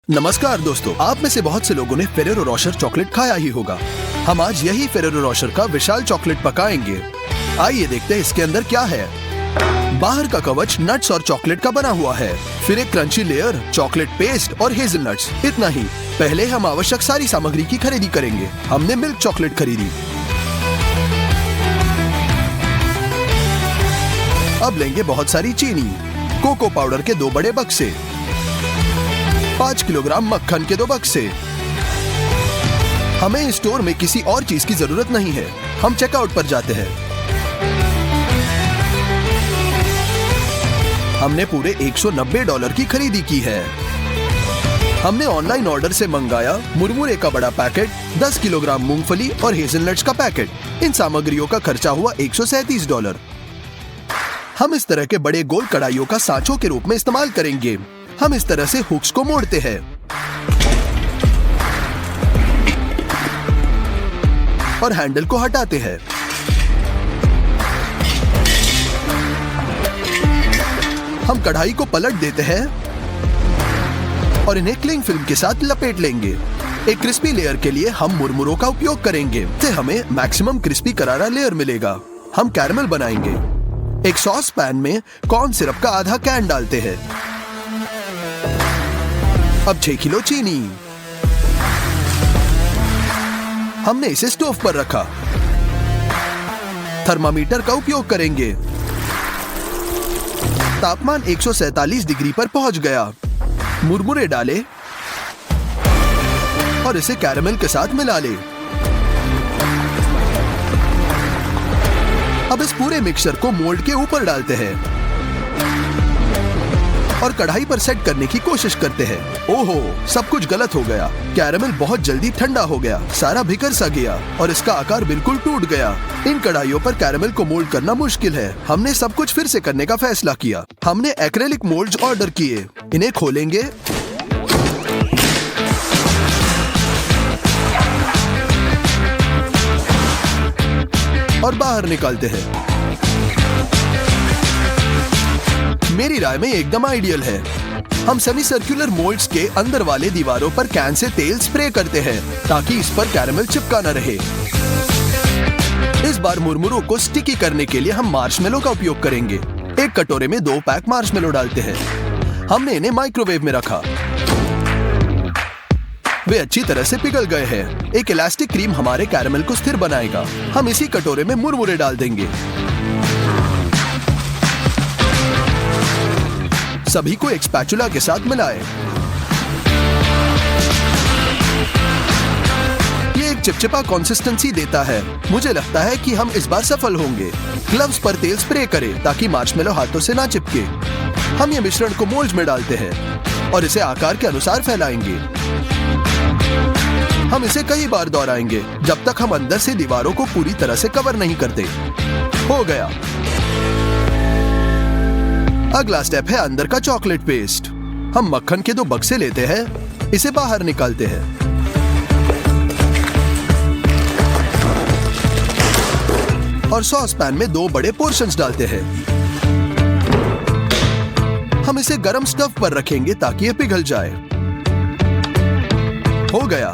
नमस्कार दोस्तों, आप में से बहुत से लोगों ने फेरेरो रोशर चॉकलेट खाया ही होगा। हम आज यही फेरेरो रोशर का विशाल चॉकलेट पकाएंगे। आइए देखते हैं इसके अंदर क्या है। बाहर का कवच नट्स और चॉकलेट का बना हुआ है, फिर एक क्रंची लेयर, चॉकलेट पेस्ट और हेजलनट्स। इतना ही। पहले हम आवश्यक सारी सामग्री की खरीदी करेंगे। हमने मिल्क चॉकलेट खरीदी। अब लेंगे बहुत सारी चीनी, कोको पाउडर के 2 बड़े बक्से, 5 किलोग्राम मक्खन के 2 बक्से। हमें स्टोर में किसी और चीज की जरूरत नहीं है। हम चेकआउट पर जाते हैं। हमने पूरे $190 की खरीदी की है। हमने ऑनलाइन ऑर्डर से मंगाया मुरमुरे का बड़ा पैकेट, 10 किलोग्राम मूंगफली और हेजलनट्स का पैकेट। इन सामग्रियों का खर्चा हुआ $137। हम इस तरह के बड़े गोल कढ़ाइयों का सांचों के रूप में इस्तेमाल करेंगे। हम इस तरह से हुक्स को मोड़ते हैं और हैंडल को हटाते हैं। हम कढ़ाई को पलट देते हैं और इन्हें क्लिंग फिल्म के साथ लपेट लेंगे। एक क्रिस्पी लेयर के लिए हम मुरमुरों का उपयोग करेंगे, इससे हमें मैक्सिमम क्रिस्पी करारा लेयर मिलेगा। हम कैरमल बनाएंगे। एक सॉस पैन में कॉर्न सिरप का आधा कैन डालते हैं। अब 6 किलो चीनी। हमने इसे स्टोव पर रखा। थर्मामीटर का उपयोग करेंगे। तापमान 147 डिग्री पर पहुंच गया। मुरमुरे डाले और इसे कैरमल के साथ मिला ले। अब इस पूरे मिक्सचर को मोल्ड के ऊपर डालते हैं और कढ़ाई पर सेट करने की कोशिश करते हैं। ओहो, सब कुछ गलत हो गया। कैरमल बहुत जल्दी ठंडा हो गया, सारा बिखर सा गया और इसका आकार बिल्कुल टूट गया। इन कढ़ाइयों पर कैरमल को मोल्ड करना मुश्किल है। हमने सब कुछ फिर से करने का फैसला किया। हमने एक्रेलिक मोल्ड्स ऑर्डर किए। इन्हें खोलेंगे और बाहर निकालते हैं। मेरी राय में एकदम आइडियल है। हम सेमी सर्कुलर मोल्ड्स के अंदर वाले दीवारों पर कैन से तेल स्प्रे करते हैं ताकि इस पर कैरमल चिपका न रहे। इस बार मुरमुरों को स्टिकी करने के लिए हम मार्शमेलो का उपयोग करेंगे। एक कटोरे में 2 पैक मार्शमेलो डालते हैं। हमने इन्हें माइक्रोवेव में रखा। वे अच्छी तरह से पिघल गए हैं। एक इलास्टिक क्रीम हमारे कैरमल को स्थिर बनाएगा। हम इसी कटोरे में मुरमुरे डाल देंगे। सभी को एक स्पैचुला के साथ मिलाएं। ये एक चिपचिपा कंसिस्टेंसी देता है। मुझे लगता है कि हम इस बार सफल होंगे। ग्लव्स पर तेल स्प्रे करें ताकि मार्शमेलो हाथों से ना चिपके। हम ये मिश्रण को मोल्ड में डालते हैं और इसे आकार के अनुसार फैलाएंगे। हम इसे कई बार दोहराएंगे जब तक हम अंदर से दीवारों को पूरी तरह से कवर नहीं करते। हो गया। अगला स्टेप है अंदर का चॉकलेट पेस्ट। हम मक्खन के 2 बक्से लेते हैं, इसे बाहर निकालते हैं और सॉस पैन में 2 बड़े पोर्शंस डालते हैं। हम इसे गरम स्टव पर रखेंगे ताकि ये पिघल जाए। हो गया।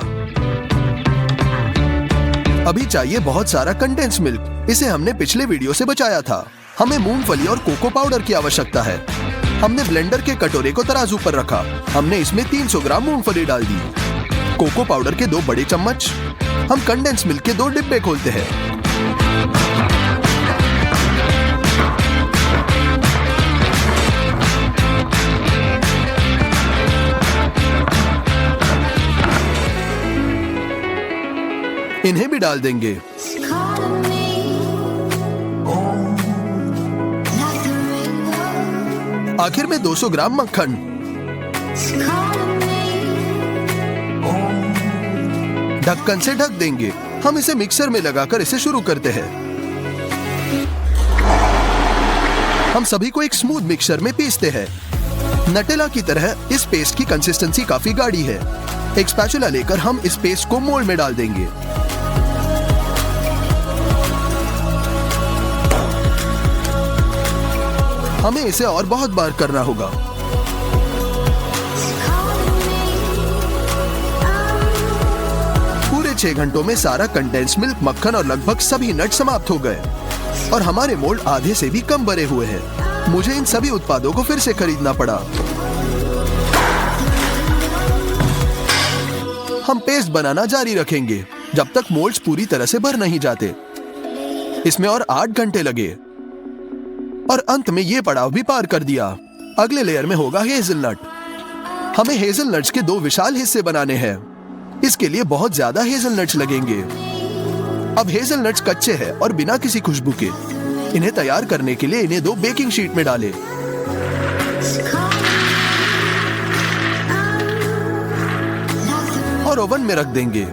अभी चाहिए बहुत सारा कंडेंस मिल्क। इसे हमने पिछले वीडियो से बचाया था। हमें मूंगफली और कोको पाउडर की आवश्यकता है। हमने ब्लेंडर के कटोरे को तराजू पर रखा। हमने इसमें 300 ग्राम मूंगफली डाल दी। कोको पाउडर के 2 बड़े चम्मच। हम कंडेंस मिल्क के 2 डिब्बे खोलते हैं। इन्हें भी डाल देंगे। आखिर में 200 ग्राम मक्खन। ढक्कन से ढक देंगे। हम इसे मिक्सर में लगाकर इसे शुरू करते हैं। हम सभी को एक स्मूथ मिक्सर में पीसते हैं। नटेला की तरह इस पेस्ट की कंसिस्टेंसी काफी गाढ़ी है। एक स्पैचुला लेकर हम इस पेस्ट को मोल्ड में डाल देंगे। हमें इसे और बहुत बार करना होगा। 5-6 घंटों में सारा कंडेंस मिल्क, मक्खन और लगभग सभी नट समाप्त हो गए और हमारे मोल्ड आधे से भी कम भरे हुए हैं। मुझे इन सभी उत्पादों को फिर से खरीदना पड़ा। हम पेस्ट बनाना जारी रखेंगे जब तक मोल्ड्स पूरी तरह से भर नहीं जाते। इसमें और 8 घंटे लगे और अंत में ये पड़ाव भी पार कर दिया। अगले लेयर में होगा हेज़लनट। हमें हेज़लनट्स के 2 विशाल हिस्से बनाने हैं। इसके लिए बहुत ज्यादा हेज़लनट्स लगेंगे। अब हेज़लनट्स कच्चे हैं और बिना किसी खुशबू के। इन्हें तैयार करने के लिए इन्हें 2 बेकिंग शीट में डालें और ओवन में रख देंगे।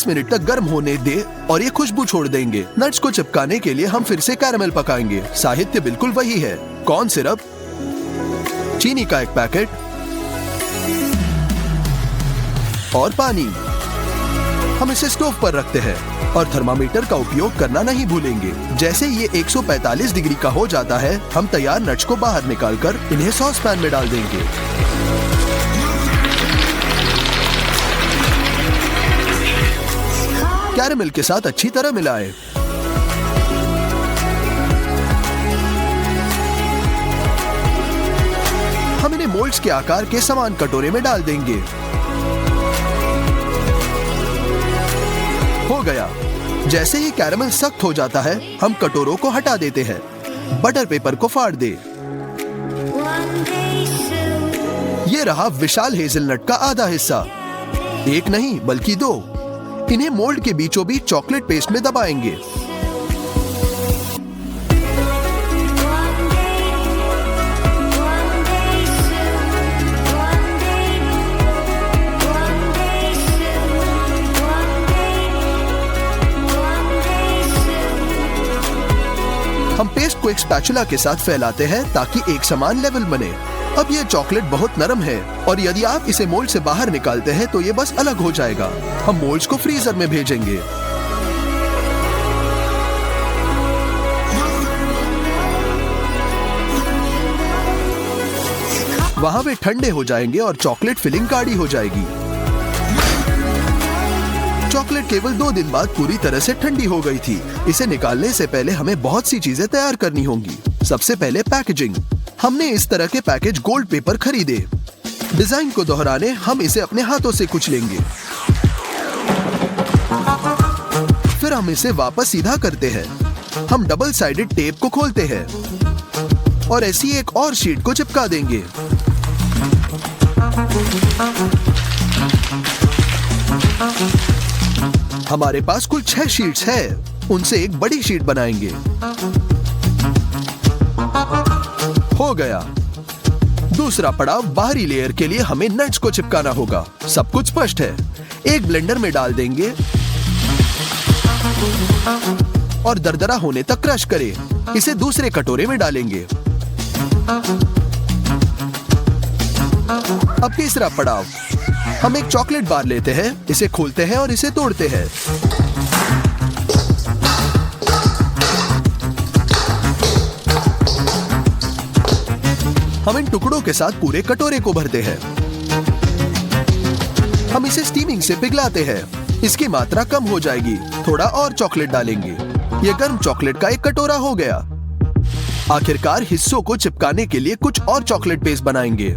मिनट तक गर्म होने दे और ये खुशबू छोड़ देंगे। नट्स को चिपकाने के लिए हम फिर से कैरेमल पकाएंगे। साहित्य बिल्कुल वही है। कॉर्न सिरप, चीनी का 1 पैकेट और पानी। हम इसे स्टोव पर रखते हैं और थर्मामीटर का उपयोग करना नहीं भूलेंगे। जैसे ये 145 डिग्री का हो जाता है, हम तैयार नट्स को बाहर निकालकर इन्हें सॉस पैन में डाल देंगे। कैरेमल के साथ अच्छी तरह मिलाएं। हम इन्हें मोल्ड्स के आकार के समान कटोरे में डाल देंगे। हो गया। जैसे ही कैरेमल सख्त हो जाता है, हम कटोरों को हटा देते हैं। बटर पेपर को फाड़ दे। ये रहा विशाल हेज़लनट का आधा हिस्सा। 1 नहीं बल्कि 2। इन्हें मोल्ड के बीचों बीच चॉकलेट पेस्ट में दबाएंगे। हम पेस्ट को एक स्पैचुला के साथ फैलाते हैं ताकि एक समान लेवल बने। अब ये चॉकलेट बहुत नरम है और यदि आप इसे मोल्ड से बाहर निकालते हैं तो ये बस अलग हो जाएगा। हम मोल्ड्स को फ्रीजर में भेजेंगे। वहां वे ठंडे हो जाएंगे और चॉकलेट फिलिंग गाढ़ी हो जाएगी। चॉकलेट केवल 2 दिन बाद पूरी तरह से ठंडी हो गई थी। इसे निकालने से पहले हमें बहुत सी चीजें तैयार करनी होंगी। सबसे पहले पैकेजिंग। हमने इस तरह के पैकेज गोल्ड पेपर खरीदे। डिजाइन को दोहराने हम इसे अपने हाथों से कुचलेंगे। फिर हम इसे वापस सीधा करते हैं। हम डबल साइडेड टेप को खोलते हैं और ऐसी एक और शीट को चिपका देंगे। हमारे पास कुल 6 शीट्स है। उनसे एक बड़ी शीट बनाएंगे। हो गया। दूसरा पड़ाव, बाहरी लेयर के लिए हमें नट्स को चिपकाना होगा। सब कुछ स्पष्ट है। एक ब्लेंडर में डाल देंगे और दरदरा होने तक क्रश करें। इसे दूसरे कटोरे में डालेंगे। अब तीसरा पड़ाव, हम एक चॉकलेट बार लेते हैं, इसे खोलते हैं और इसे तोड़ते हैं। हम इन टुकड़ों के साथ पूरे कटोरे को भरते हैं। हम इसे स्टीमिंग से पिघलाते हैं। इसकी मात्रा कम हो जाएगी। थोड़ा और चॉकलेट डालेंगे। यह गर्म चॉकलेट का एक कटोरा हो गया। आखिरकार हिस्सों को चिपकाने के लिए कुछ और चॉकलेट पेस्ट बनाएंगे।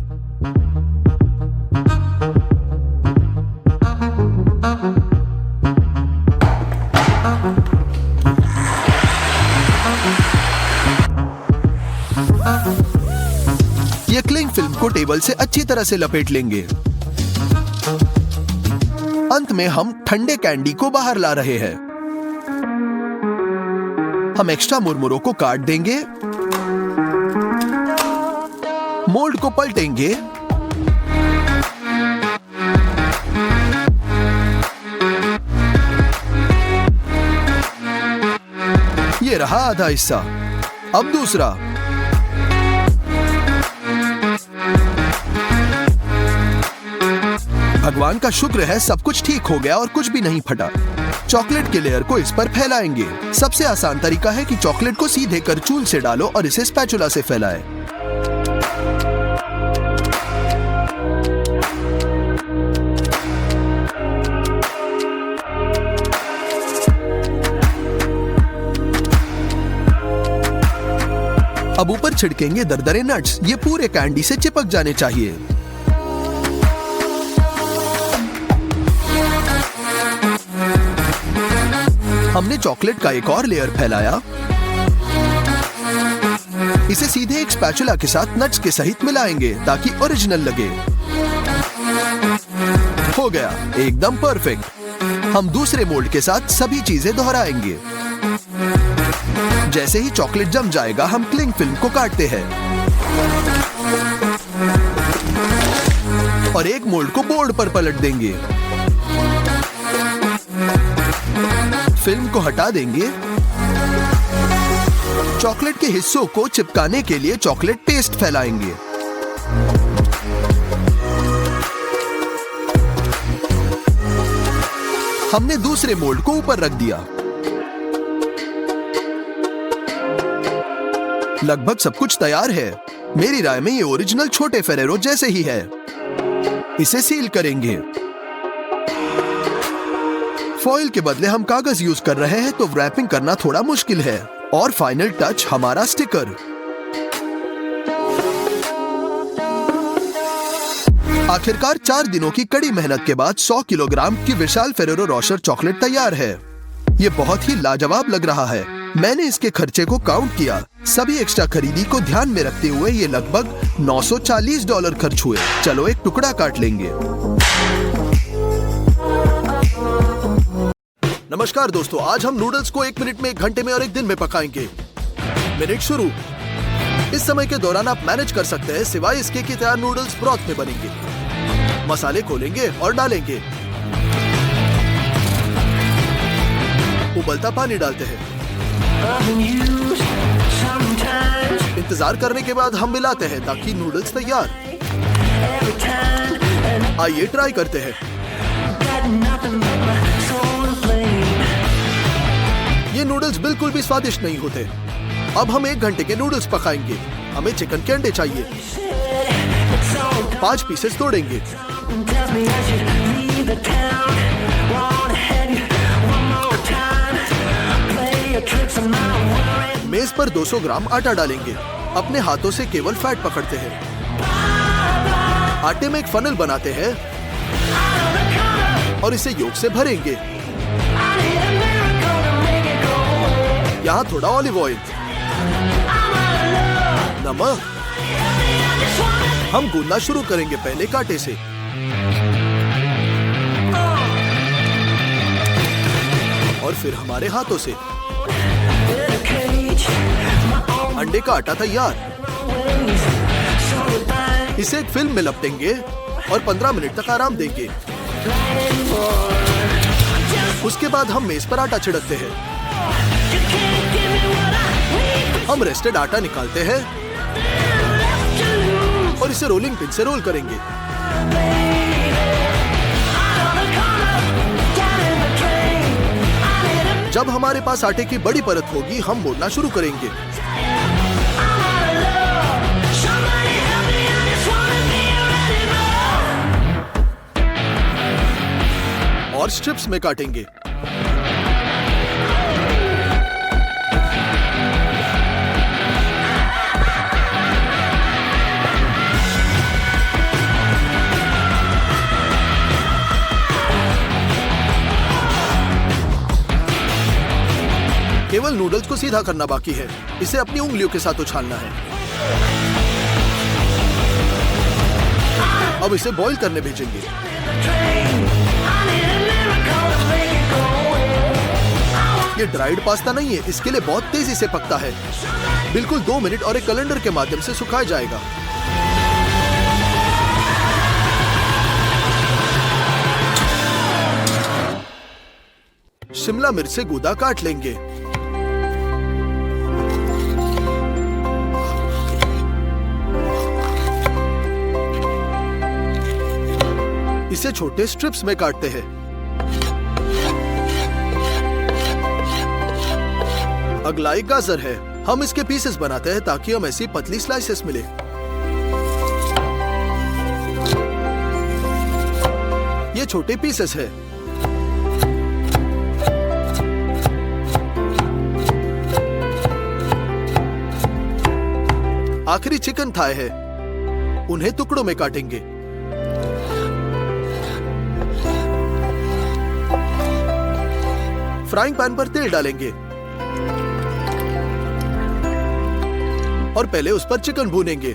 ये क्लिंग फिल्म को टेबल से अच्छी तरह से लपेट लेंगे। अंत में हम ठंडे कैंडी को बाहर ला रहे हैं। हम एक्स्ट्रा मुरमुरों को काट देंगे, मोल्ड को पलटेंगे ये रहा आधा हिस्सा। अब दूसरा। भगवान का शुक्र है सब कुछ ठीक हो गया और कुछ भी नहीं फटा। चॉकलेट के लेयर को इस पर फैलाएंगे। सबसे आसान तरीका है कि चॉकलेट को सीधे करछुल से डालो और इसे स्पैचुला से फैलाएं। अब ऊपर छिड़केंगे दरदरे नट्स। ये पूरे कैंडी से चिपक जाने चाहिए। हमने चॉकलेट का एक और लेयर फैलाया। इसे सीधे एक स्पैचुला के साथ नट्स के सहित मिलाएंगे ताकि ओरिजिनल लगे। हो गया, एकदम परफेक्ट। हम दूसरे मोल्ड के साथ सभी चीजें दोहराएंगे। जैसे ही चॉकलेट जम जाएगा, हम क्लिंग फिल्म को काटते हैं और एक मोल्ड को बोर्ड पर पलट देंगे। फिल्म को हटा देंगे। चॉकलेट के हिस्सों को चिपकाने के लिए चॉकलेट पेस्ट फैलाएंगे। हमने दूसरे मोल्ड को ऊपर रख दिया। लगभग सब कुछ तैयार है। मेरी राय में ये ओरिजिनल छोटे फेरेरो जैसे ही है। इसे सील करेंगे। फॉइल के बदले हम कागज यूज कर रहे हैं, तो रैपिंग करना थोड़ा मुश्किल है। और फाइनल टच हमारा स्टिकर। आखिरकार 4 दिनों की कड़ी मेहनत के बाद 100 किलोग्राम की विशाल फेरेरो रोशर चॉकलेट तैयार है। ये बहुत ही लाजवाब लग रहा है। मैंने इसके खर्चे को काउंट किया। सभी एक्स्ट्रा खरीदी को ध्यान में रखते हुए ये लगभग $940 खर्च हुए। चलो एक टुकड़ा काट लेंगे। नमस्कार दोस्तों, आज हम नूडल्स को 1 मिनट में, 1 घंटे में और 1 दिन में पकाएंगे। मिनट शुरू। इस समय के दौरान आप मैनेज कर सकते हैं, सिवाय इसके कि तैयार नूडल्स ब्रॉथ में बनेंगे। मसाले खोलेंगे और डालेंगे। उबलता पानी डालते हैं। इंतजार करने के बाद हम मिलाते हैं ताकि नूडल्स तैयार। आइए ट्राई करते हैं। ये नूडल्स बिल्कुल भी स्वादिष्ट नहीं होते। अब हम 1 घंटे के नूडल्स पकाएंगे। हमें चिकन के अंडे चाहिए। 5 पीसेस तोड़ेंगे। मेज पर 200 ग्राम आटा डालेंगे। अपने हाथों से केवल फैट पकड़ते हैं। आटे में एक फनल बनाते हैं और इसे योग से भरेंगे। यहाँ थोड़ा ऑलिव ऑयल, नमक। हम गूंदना शुरू करेंगे, पहले कांटे से। और फिर हमारे हाथों से। अंडे का आटा तैयार। इसे एक फिल्म में लपेटेंगे और 15 मिनट तक आराम देंगे। उसके बाद हम मेज पर आटा छिड़कते हैं। हम रेस्टेड आटा निकालते हैं और इसे रोलिंग पिन से रोल करेंगे। जब हमारे पास आटे की बड़ी परत होगी, हम मोड़ना शुरू करेंगे। और स्ट्रिप्स में काटेंगे। केवल नूडल्स को सीधा करना बाकी है। इसे अपनी उंगलियों के साथ उछालना है। अब इसे बॉईल करने भेजेंगे। ये ड्राइड पास्ता नहीं है, इसके लिए बहुत तेजी से पकता है। बिल्कुल 2 मिनट और एक कैलेंडर के माध्यम से सुखाया जाएगा। शिमला मिर्च से गूदा काट लेंगे। इसे छोटे स्ट्रिप्स में काटते हैं। अगला एक गाजर है। हम इसके पीसेस बनाते हैं ताकि हम ऐसी पतली स्लाइसेस मिले। ये छोटे पीसेस है। आखिरी चिकन थाई है, उन्हें टुकड़ों में काटेंगे। फ्राइंग पैन पर तेल डालेंगे और पहले उस पर चिकन भूनेंगे।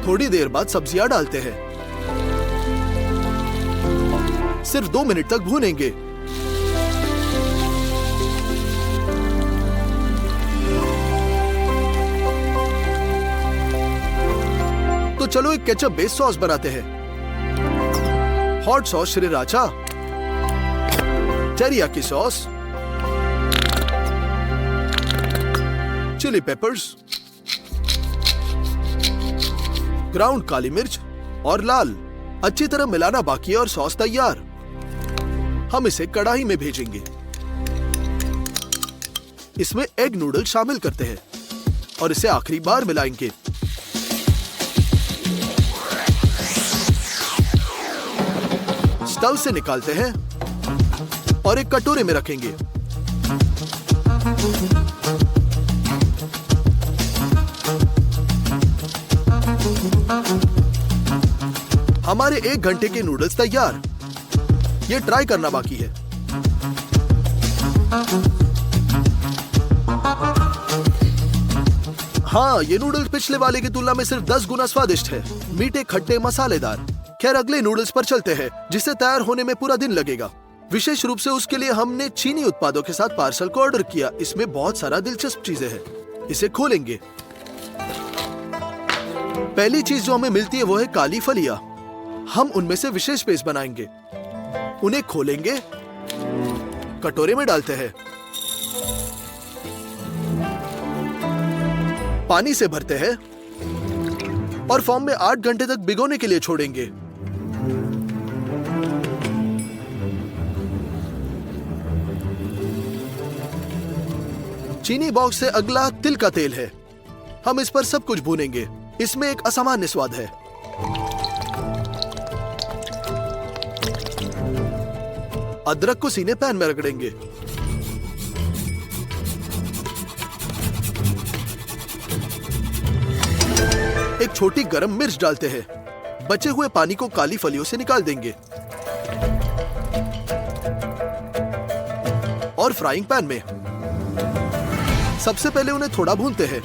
थोड़ी देर बाद सब्जियां डालते हैं। सिर्फ 2 मिनट तक भूनेंगे। तो चलो एक केचप बेस्ड सॉस बनाते हैं। Hot sauce sriracha, teriyaki sauce, chili peppers, ground काली मिर्च और लाल। अच्छी तरह मिलाना बाकी है और सॉस तैयार। हम इसे कढ़ाई में भेजेंगे। इसमें एग नूडल शामिल करते हैं और इसे आखिरी बार मिलाएंगे। स्टव से निकालते हैं और एक कटोरे में रखेंगे। हमारे 1 घंटे के नूडल्स तैयार। ये ट्राई करना बाकी है। हाँ, ये नूडल्स पिछले वाले की तुलना में सिर्फ 10 गुना स्वादिष्ट है। मीठे, खट्टे, मसालेदार। खैर, अगले नूडल्स पर चलते हैं, जिसे तैयार होने में पूरा दिन लगेगा। विशेष रूप से उसके लिए हमने चीनी उत्पादों के साथ पार्सल को ऑर्डर किया। इसमें बहुत सारा दिलचस्प चीजें हैं। इसे खोलेंगे। पहली चीज जो हमें मिलती है वो है काली फलियां। हम उनमें से विशेष पेस्ट बनाएंगे। उन्हें खोलेंगे, कटोरे में डालते हैं, पानी से भरते हैं और फॉर्म में 8 घंटे तक भिगोने के लिए छोड़ेंगे। चीनी बॉक्स से अगला तिल का तेल है। हम इस पर सब कुछ भूनेंगे। इसमें एक असामान्य स्वाद है। अदरक को सीने पैन में रगड़ेंगे। एक छोटी गरम मिर्च डालते हैं। बचे हुए पानी को काली फलियों से निकाल देंगे और फ्राइंग पैन में सबसे पहले उन्हें थोड़ा भूनते हैं।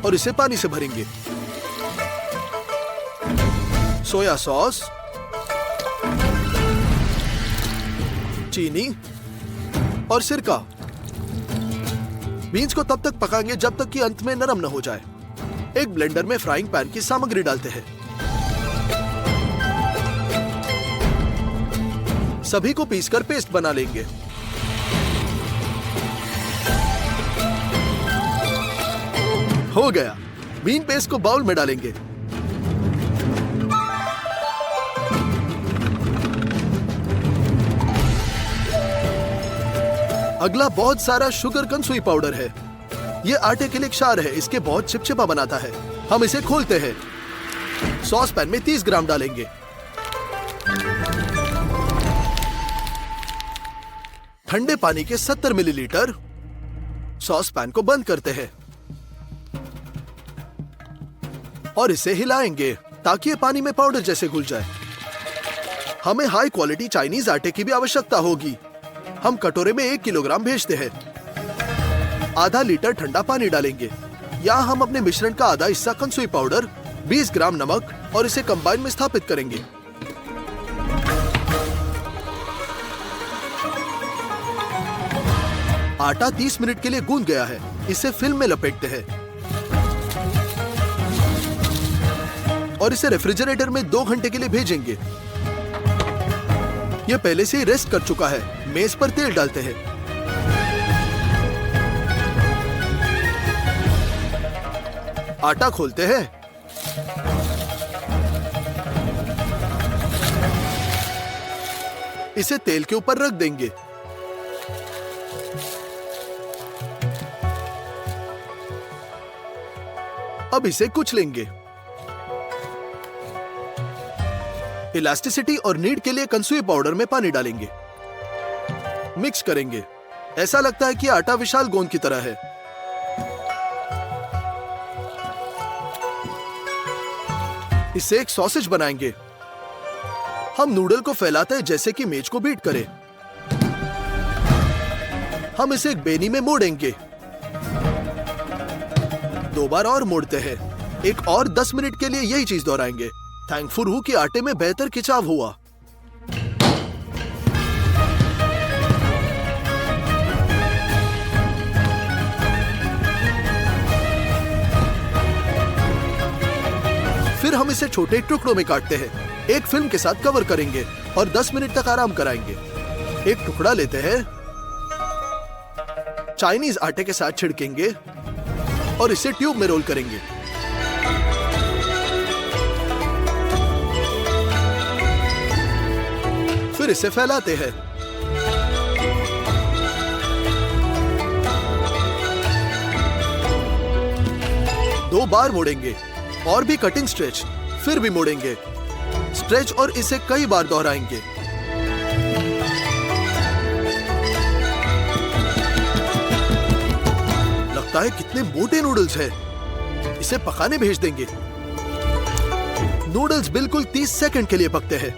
और इसे पानी से भरेंगे। सोया सॉस, चीनी और सिरका। बीन्स को तब तक पकाएंगे जब तक कि अंत में नरम न हो जाए। एक ब्लेंडर में फ्राइंग पैन की सामग्री डालते हैं। सभी को पीसकर पेस्ट बना लेंगे। हो गया। बीन पेस्ट को बाउल में डालेंगे। अगला बहुत सारा शुगर कंसुई पाउडर है। यह आटे के लिए क्षार है, इसके बहुत चिपचिपा बनाता है। हम इसे खोलते हैं। सॉस पैन में 30 ग्राम डालेंगे। ठंडे पानी के 70 मिलीलीटर। सॉस पैन को बंद करते हैं और इसे हिलाएंगे ताकि ये पानी में पाउडर जैसे घुल जाए। हमें हाई क्वालिटी चाइनीज आटे की भी आवश्यकता होगी। हम कटोरे में 1 किलोग्राम भेजते हैं। आधा लीटर ठंडा पानी डालेंगे। यहाँ हम अपने मिश्रण का आधा हिस्सा कंसुई पाउडर, 20 ग्राम नमक और इसे कंबाइन में स्थापित करेंगे। आटा 30 मिनट के लिए गूंद गया है। इसे फिल्म में लपेटते हैं और इसे रेफ्रिजरेटर में 2 घंटे के लिए भेजेंगे। यह पहले से ही रेस्ट कर चुका है। मेज पर तेल डालते हैं। आटा खोलते हैं। इसे तेल के ऊपर रख देंगे। अब इसे कुचलेंगे। इलास्टिसिटी और नीड के लिए कंसुई पाउडर में पानी डालेंगे, मिक्स करेंगे। ऐसा लगता है कि आटा विशाल गोंद की तरह है। इससे एक सॉसेज बनाएंगे। हम नूडल को फैलाते हैं जैसे कि मेज को बीट करें। हम इसे एक बेनी में मोड़ेंगे। 2 बार और मोड़ते हैं। एक और 10 मिनट के लिए यही चीज दोहराएंगे। थैंकफुल हूं कि आटे में बेहतर खिंचाव हुआ। फिर हम इसे छोटे टुकड़ों में काटते हैं। एक फिल्म के साथ कवर करेंगे और 10 मिनट तक आराम कराएंगे। एक टुकड़ा लेते हैं, चाइनीज आटे के साथ छिड़केंगे और इसे ट्यूब में रोल करेंगे। फिर इसे फैलाते हैं। दो बार मोड़ेंगे और भी कटिंग स्ट्रेच, फिर भी मोड़ेंगे, स्ट्रेच और इसे कई बार दोहराएंगे। लगता है कितने मोटे नूडल्स हैं। इसे पकाने भेज देंगे। नूडल्स बिल्कुल 30 सेकंड के लिए पकते हैं।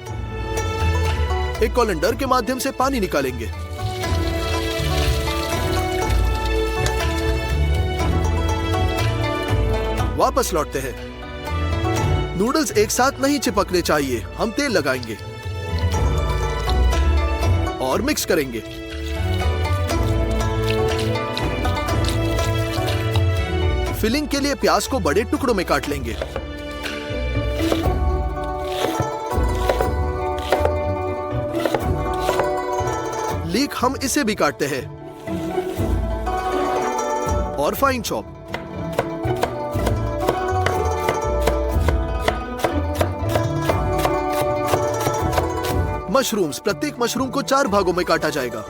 एक कोलंडर के माध्यम से पानी निकालेंगे। वापस लौटते हैं। नूडल्स एक साथ नहीं चिपकने चाहिए। हम तेल लगाएंगे और मिक्स करेंगे। फिलिंग के लिए प्याज को बड़े टुकड़ों में काट लेंगे। लीक हम इसे भी काटते हैं और फाइन चॉप। मशरूम्स, प्रत्येक मशरूम को 4 भागों में काटा जाएगा।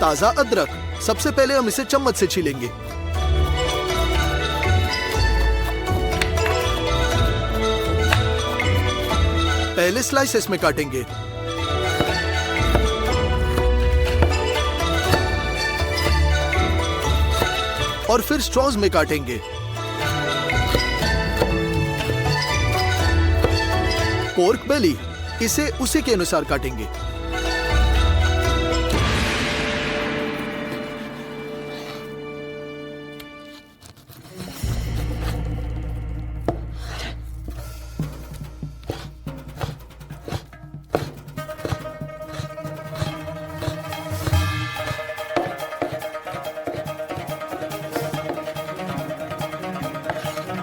ताजा अदरक, सबसे पहले हम इसे चम्मच से छीलेंगे। पहले स्लाइसेस में काटेंगे। और फिर स्ट्रॉज में काटेंगे। पोर्क बेली, इसे उसी के अनुसार काटेंगे।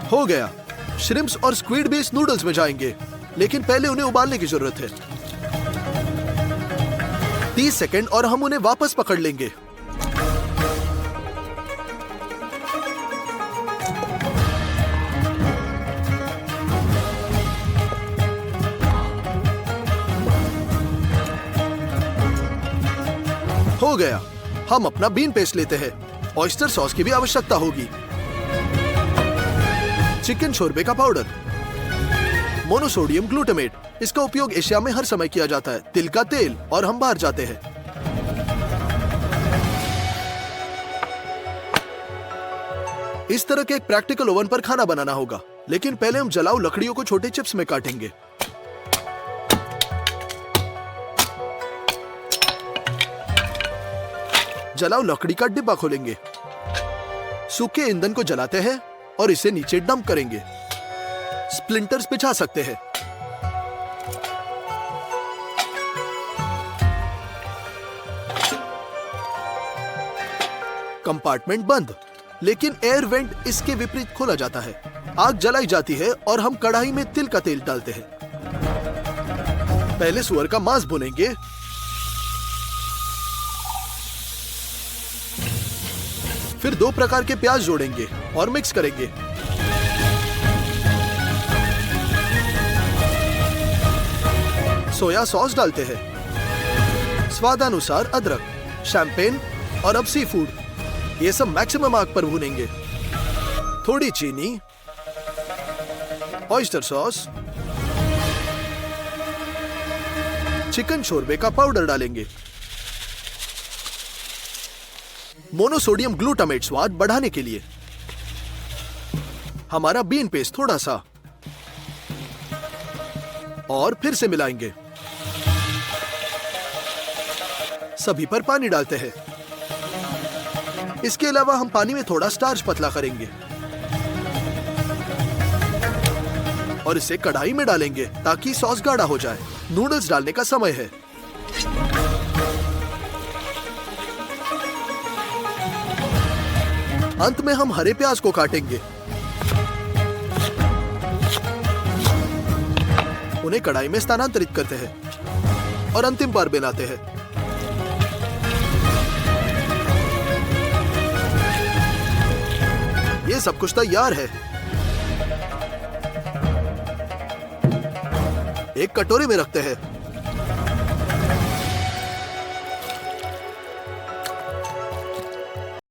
हो गया। श्रिम्प्स और स्क्विड भी इस नूडल्स में जाएंगे, लेकिन पहले उन्हें उबालने की जरूरत है। 30 सेकंड और हम उन्हें वापस पकड़ लेंगे। हो गया। हम अपना बीन पेस्ट लेते हैं। ऑयस्टर सॉस की भी आवश्यकता होगी। चिकन शोरबे का पाउडर, मोनोसोडियम ग्लूटामेट, इसका उपयोग एशिया में हर समय किया जाता है। तिल का तेल, और हम बाहर जाते हैं। इस तरह के एक प्रैक्टिकल ओवन पर खाना बनाना होगा, लेकिन पहले हम जलाऊ लकड़ियों को छोटे चिप्स में काटेंगे। जलाऊ लकड़ी का डिब्बा खोलेंगे। सूखे ईंधन को जलाते हैं और इसे नीचे डंप करेंगे। स्प्लिंटर्स बिछा सकते हैं। कंपार्टमेंट बंद, लेकिन एयर वेंट इसके विपरीत खोला जाता है। आग जलाई जाती है और हम कढ़ाई में तिल का तेल डालते हैं। पहले सुअर का मांस भुनेंगे, फिर 2 प्रकार के प्याज जोड़ेंगे और मिक्स करेंगे। सोया सॉस डालते हैं। स्वादानुसार अदरक, शैंपेन और अब सी फूड, ये सब मैक्सिमम आग पर भूनेंगे। थोड़ी चीनी, ऑयस्टर सॉस, चिकन शोरबे का पाउडर डालेंगे। मोनोसोडियम ग्लूटामेट स्वाद बढ़ाने के लिए। हमारा बीन पेस्ट थोड़ा सा, और फिर से मिलाएंगे। सभी पर पानी डालते हैं। इसके अलावा हम पानी में थोड़ा स्टार्च पतला करेंगे और इसे कढ़ाई में डालेंगे ताकि सॉस गाढ़ा हो जाए। नूडल्स डालने का समय है। अंत में हम हरे प्याज को काटेंगे, उन्हें कढ़ाई में स्थानांतरित करते हैं और अंतिम बार बनाते हैं। ये सब कुछ तैयार है। एक कटोरे में रखते हैं